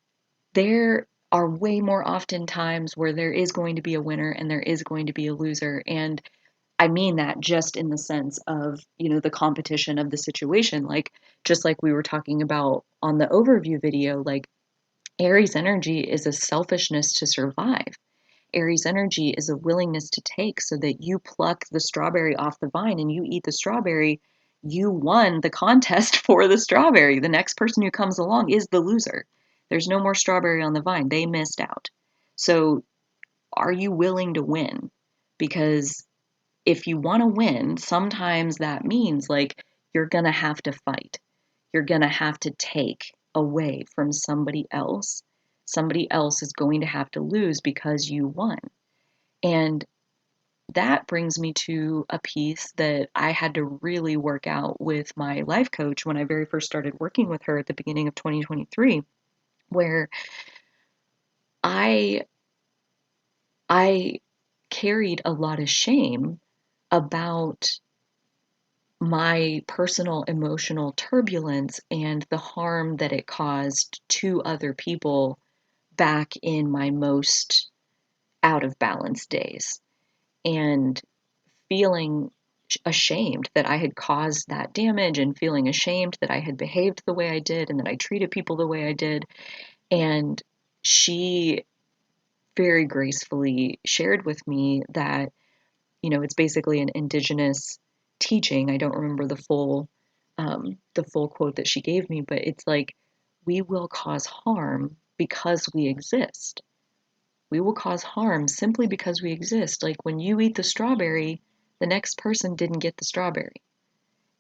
there are way more often times where there is going to be a winner and there is going to be a loser. And I mean that just in the sense of, you know, the competition of the situation. Like, just like we were talking about on the overview video, like Aries energy is a selfishness to survive. Aries energy is a willingness to take so that you pluck the strawberry off the vine and you eat the strawberry. You won the contest for the strawberry. The next person who comes along is the loser. There's no more strawberry on the vine. They missed out. So, are you willing to win? Because if you want to win, sometimes that means like you're going to have to fight. You're going to have to take away from somebody else. Somebody else is going to have to lose because you won. And that brings me to a piece that I had to really work out with my life coach when I very first started working with her at the beginning of 2023, where I I carried a lot of shame about my personal emotional turbulence and the harm that it caused to other people back in my most out of balance days. And feeling ashamed that I had caused that damage and feeling ashamed that I had behaved the way I did and that I treated people the way I did. And she very gracefully shared with me that, it's basically an indigenous teaching. I don't remember the full quote that she gave me, but it's like, we will cause harm because we exist. We will cause harm simply because we exist. Like when you eat the strawberry, the next person didn't get the strawberry.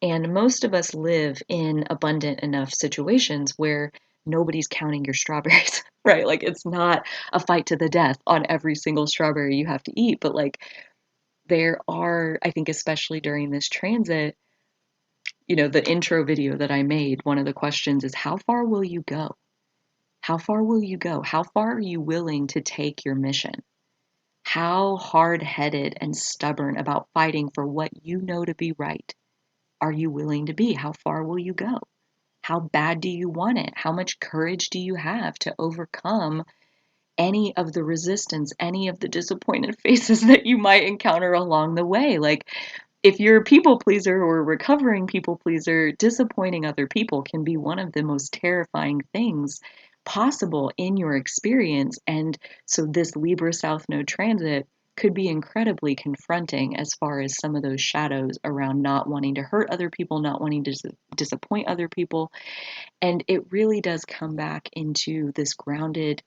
And most of us live in abundant enough situations where nobody's counting your strawberries, right? Like it's not a fight to the death on every single strawberry you have to eat. But like there are, I think, especially during this transit, the intro video that I made, one of the questions is, how far will you go? How far will you go? How far are you willing to take your mission? How hard-headed and stubborn about fighting for what you know to be right are you willing to be? How far will you go? How bad do you want it? How much courage do you have to overcome any of the resistance, any of the disappointed faces that you might encounter along the way? Like, if you're a people pleaser or a recovering people pleaser, disappointing other people can be one of the most terrifying things possible in your experience. And so this Libra South Node transit could be incredibly confronting as far as some of those shadows around not wanting to hurt other people, not wanting to disappoint other people. And it really does come back into this grounded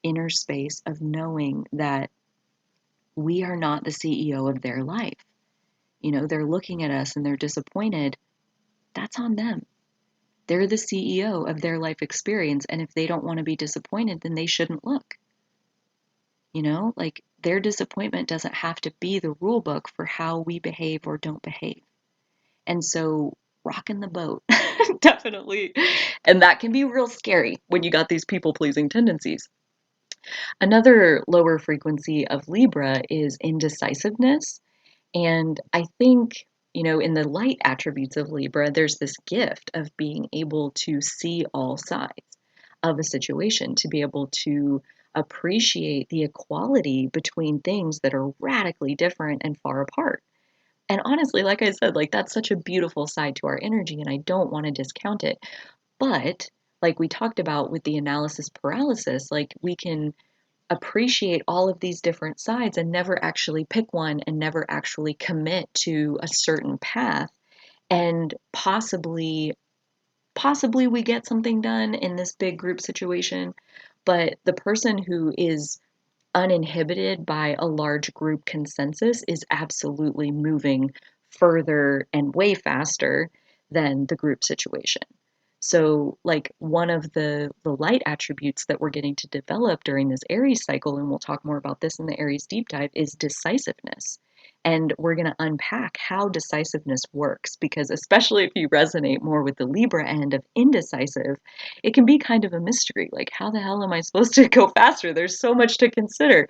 inner space of knowing that we are not the CEO of their life. They're looking at us and they're disappointed. That's on them. They're the CEO of their life experience. And if they don't want to be disappointed, then they shouldn't look. Like their disappointment doesn't have to be the rule book for how we behave or don't behave. And so rocking the boat, definitely. And that can be real scary when you got these people pleasing tendencies. Another lower frequency of Libra is indecisiveness. And I think, in the light attributes of Libra, there's this gift of being able to see all sides of a situation, to be able to appreciate the equality between things that are radically different and far apart. And honestly, like I said, like that's such a beautiful side to our energy, and I don't want to discount it. But like we talked about with the analysis paralysis, like we can appreciate all of these different sides and never actually pick one and never actually commit to a certain path, and possibly we get something done in this big group situation, but the person who is uninhibited by a large group consensus is absolutely moving further and way faster than the group situation. So, like one of the light attributes that we're getting to develop during this Aries cycle, and we'll talk more about this in the Aries deep dive, is decisiveness. And we're going to unpack how decisiveness works, because especially if you resonate more with the Libra end of indecisive, it can be kind of a mystery. Like, how the hell am I supposed to go faster? There's so much to consider.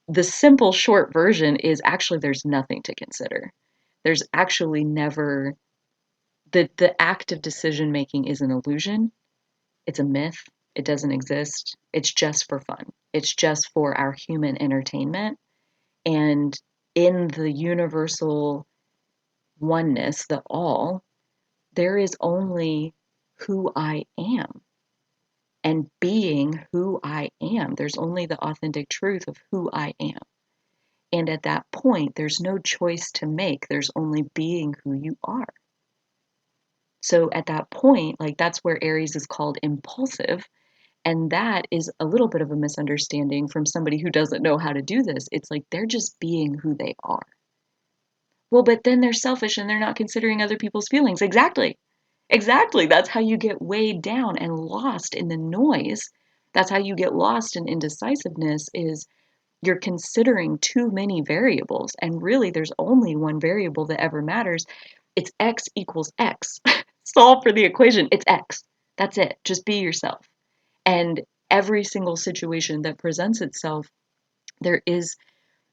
The simple short version is actually there's nothing to consider. There's actually never the act of decision making is an illusion. It's a myth. It doesn't exist. It's just for fun. It's just for our human entertainment. And in the universal oneness, the all, there is only who I am. And being who I am, there's only the authentic truth of who I am. And at that point, there's no choice to make. There's only being who you are. So at that point, like that's where Aries is called impulsive. And that is a little bit of a misunderstanding from somebody who doesn't know how to do this. It's like they're just being who they are. Well, but then they're selfish and they're not considering other people's feelings. Exactly. Exactly. That's how you get weighed down and lost in the noise. That's how you get lost in indecisiveness, is you're considering too many variables. And really, there's only one variable that ever matters. It's X equals X. Solve for the equation. It's X. That's it. Just be yourself. And every single situation that presents itself, there is,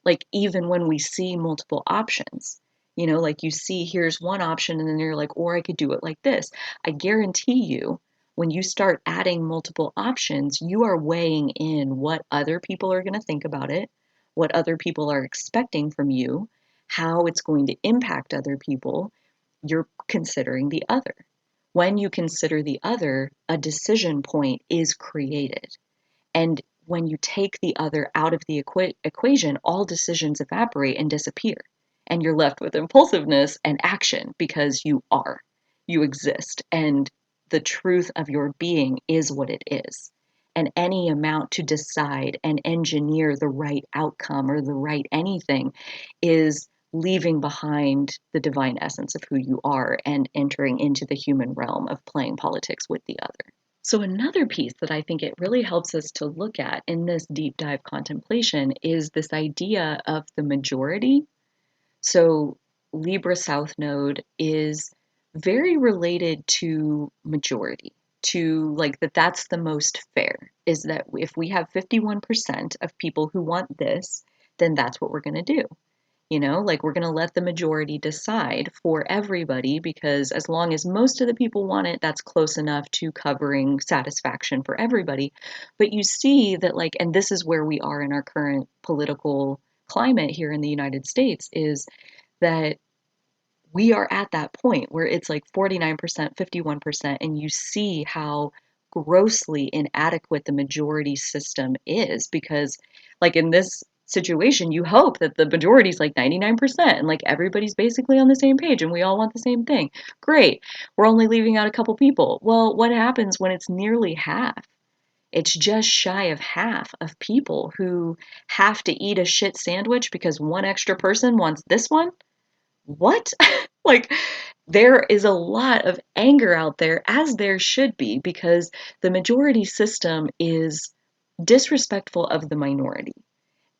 like, even when we see multiple options, like you see, here's one option, and then you're like, or I could do it like this. I guarantee you, when you start adding multiple options, you are weighing in what other people are going to think about it, what other people are expecting from you, how it's going to impact other people, you're considering the other. When you consider the other, a decision point is created. And when you take the other out of the equation, all decisions evaporate and disappear. And you're left with impulsiveness and action because you exist, and the truth of your being is what it is. And any amount to decide and engineer the right outcome or the right anything is leaving behind the divine essence of who you are and entering into the human realm of playing politics with the other. So another piece that I think it really helps us to look at in this deep dive contemplation is this idea of the majority. So Libra South Node is very related to majority, to like that's the most fair, is that if we have 51% of people who want this, then that's what we're going to do. Like we're going to let the majority decide for everybody, because as long as most of the people want it, that's close enough to covering satisfaction for everybody. But you see that, like, and this is where we are in our current political climate here in the United States, is that we are at that point where it's like 49%, 51%, and you see how grossly inadequate the majority system is, because like in this situation, you hope that the majority is like 99% and like everybody's basically on the same page and we all want the same thing. Great. We're only leaving out a couple people. Well, what happens when it's nearly half? It's just shy of half of people who have to eat a shit sandwich because one extra person wants this one? What? Like, there is a lot of anger out there, as there should be, because the majority system is disrespectful of the minority.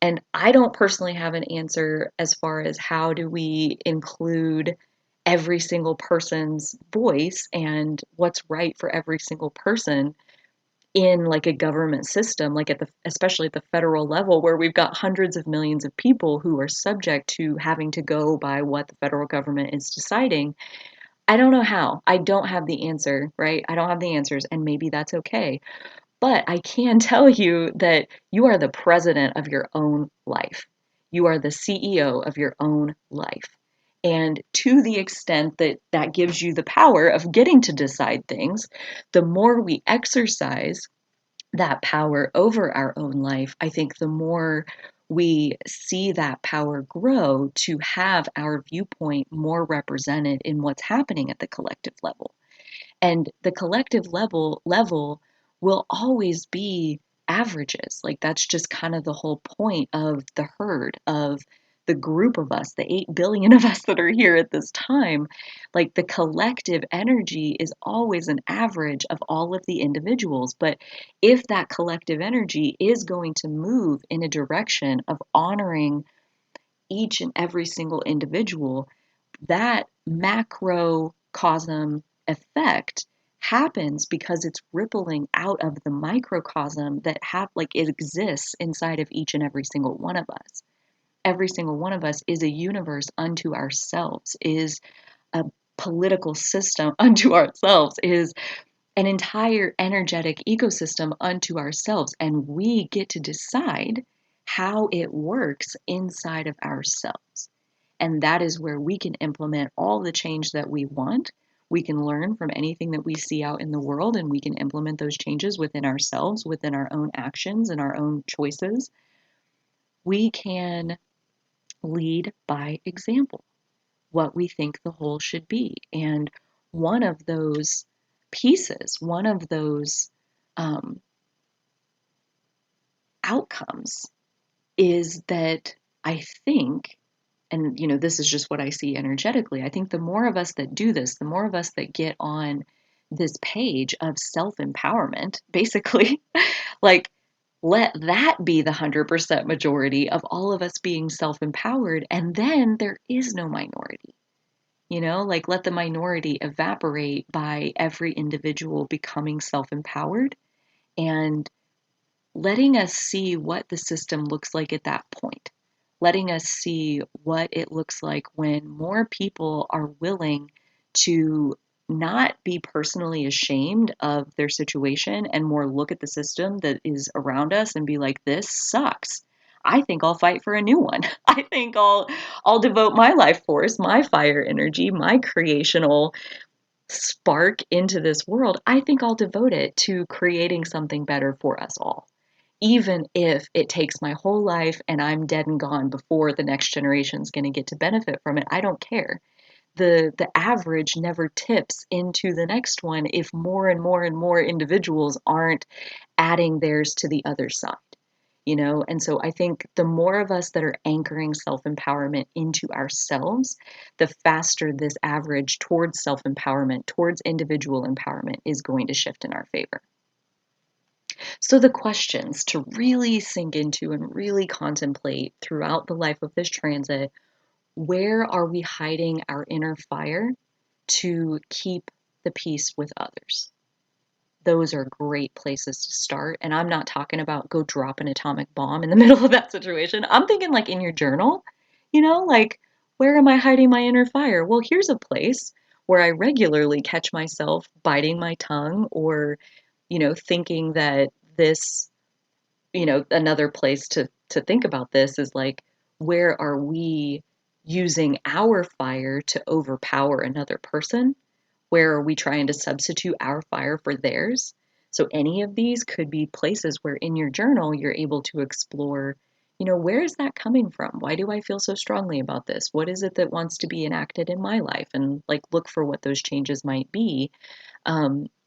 And I don't personally have an answer as far as how do we include every single person's voice and what's right for every single person in like a government system, like especially at the federal level, where we've got hundreds of millions of people who are subject to having to go by what the federal government is deciding. I don't know how. I don't have the answer, right? I don't have the answers, and maybe that's okay. But I can tell you that you are the president of your own life. You are the CEO of your own life. And to the extent that that gives you the power of getting to decide things, the more we exercise that power over our own life, I think the more we see that power grow to have our viewpoint more represented in what's happening at the collective level. And the collective level will always be averages. Like that's just kind of the whole point of the herd, of the group of us, the 8 billion of us that are here at this time. Like the collective energy is always an average of all of the individuals. But if that collective energy is going to move in a direction of honoring each and every single individual, that macrocosm effect happens because it's rippling out of the microcosm that it exists inside of each and every single one of us. Every single one of us is a universe unto ourselves, is a political system unto ourselves, is an entire energetic ecosystem unto ourselves, and we get to decide how it works inside of ourselves. And that is where we can implement all the change that we want. We can learn from anything that we see out in the world, and we can implement those changes within ourselves, within our own actions and our own choices. We can lead by example, what we think the whole should be. And one of those pieces, one of those um, outcomes is that I think, and this is just what I see energetically, I think the more of us that do this, the more of us that get on this page of self-empowerment, basically, like let that be the 100% majority of all of us being self-empowered, and then there is no minority. Like let the minority evaporate by every individual becoming self-empowered and letting us see what the system looks like at that point. Letting us see what it looks like when more people are willing to not be personally ashamed of their situation and more look at the system that is around us and be like, this sucks. I think I'll fight for a new one. I think I'll devote my life force, my fire energy, my creational spark into this world. I think I'll devote it to creating something better for us all. Even if it takes my whole life and I'm dead and gone before the next generation's going to get to benefit from it, I don't care. The average never tips into the next one if more and more and more individuals aren't adding theirs to the other side. And so I think the more of us that are anchoring self-empowerment into ourselves, the faster this average towards self-empowerment, towards individual empowerment is going to shift in our favor. So the questions to really sink into and really contemplate throughout the life of this transit: where are we hiding our inner fire to keep the peace with others? Those are great places to start. And I'm not talking about go drop an atomic bomb in the middle of that situation. I'm thinking like in your journal, like where am I hiding my inner fire? Well, here's a place where I regularly catch myself biting my tongue or, thinking that this, another place to think about this is like, where are we using our fire to overpower another person? Where are we trying to substitute our fire for theirs? So any of these could be places where in your journal you're able to explore, where is that coming from? Why do I feel so strongly about this? What is it that wants to be enacted in my life? And like look for what those changes might be.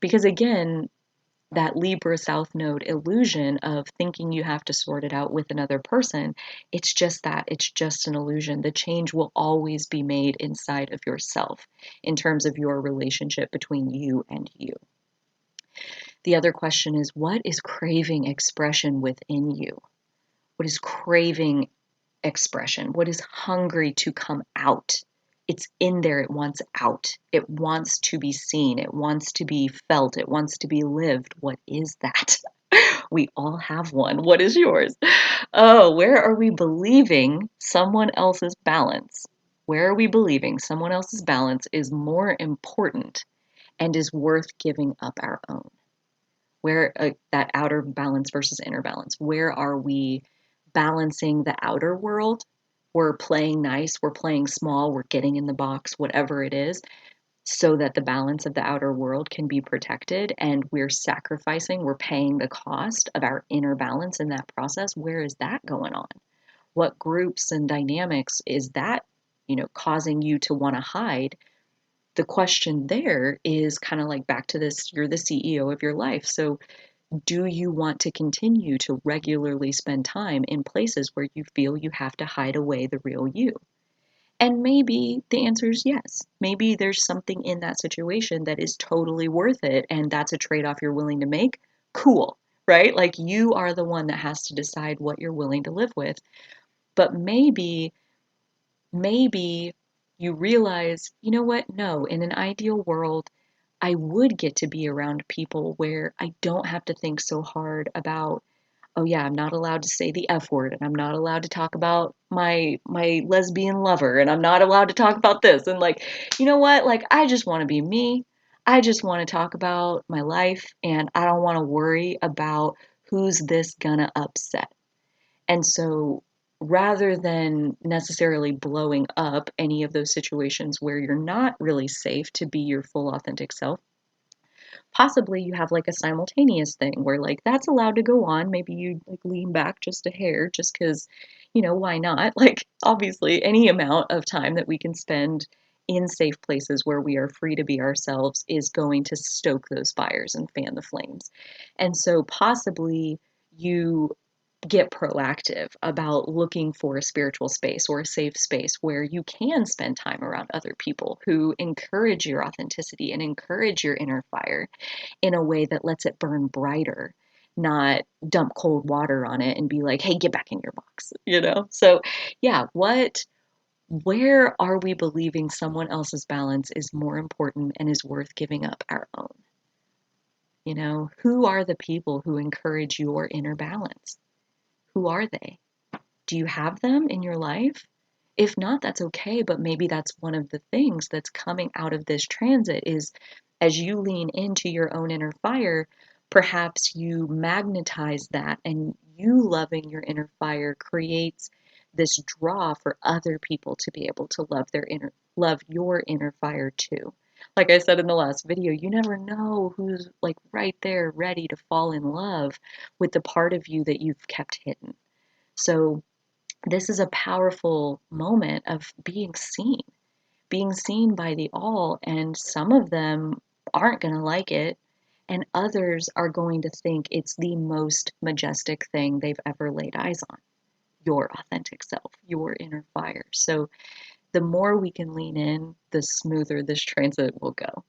Because again, that Libra South Node illusion of thinking you have to sort it out with another person, it's just that. It's just an illusion. The change will always be made inside of yourself in terms of your relationship between you and you. The other question is, what is craving expression within you? What is craving expression? What is hungry to come out? It's in there. It wants out. It wants to be seen. It wants to be felt. It wants to be lived. What is that? We all have one. What is yours? Oh, where are we believing someone else's balance? Where are we believing someone else's balance is more important and is worth giving up our own? Where that outer balance versus inner balance? Where are we balancing the outer world? We're playing nice, we're playing small, we're getting in the box, whatever it is, so that the balance of the outer world can be protected, and we're sacrificing, we're paying the cost of our inner balance in that process. Where is that going on? What groups and dynamics is that, causing you to want to hide? The question there is kind of like back to this: you're the CEO of your life. So do you want to continue to regularly spend time in places where you feel you have to hide away the real you? And maybe the answer is yes. Maybe there's something in that situation that is totally worth it, and that's a trade off you're willing to make. Cool, right? Like you are the one that has to decide what you're willing to live with. But maybe you realize, you know what? No, in an ideal world, I would get to be around people where I don't have to think so hard about, oh yeah, I'm not allowed to say the F word, and I'm not allowed to talk about my lesbian lover, and I'm not allowed to talk about this. And like, you know what? Like I just want to be me. I just want to talk about my life, and I don't want to worry about who's this gonna upset. And so rather than necessarily blowing up any of those situations where you're not really safe to be your full authentic self, possibly you have like a simultaneous thing where like that's allowed to go on. Maybe you like lean back just a hair just because, why not? Like obviously any amount of time that we can spend in safe places where we are free to be ourselves is going to stoke those fires and fan the flames. And so possibly you get proactive about looking for a spiritual space or a safe space where you can spend time around other people who encourage your authenticity and encourage your inner fire in a way that lets it burn brighter, not dump cold water on it and be like, hey, get back in your box. So yeah, where are we believing someone else's balance is more important and is worth giving up our own? Who are the people who encourage your inner balance? Who are they? Do you have them in your life? If not, that's okay, but maybe that's one of the things that's coming out of this transit is as you lean into your own inner fire, perhaps you magnetize that and you loving your inner fire creates this draw for other people to be able to love your inner fire too. Like I said in the last video, you never know who's like right there ready to fall in love with the part of you that you've kept hidden. So this is a powerful moment of being seen by the all, and some of them aren't going to like it, and others are going to think it's the most majestic thing they've ever laid eyes on, your authentic self, your inner fire. So the more we can lean in, the smoother this transit will go.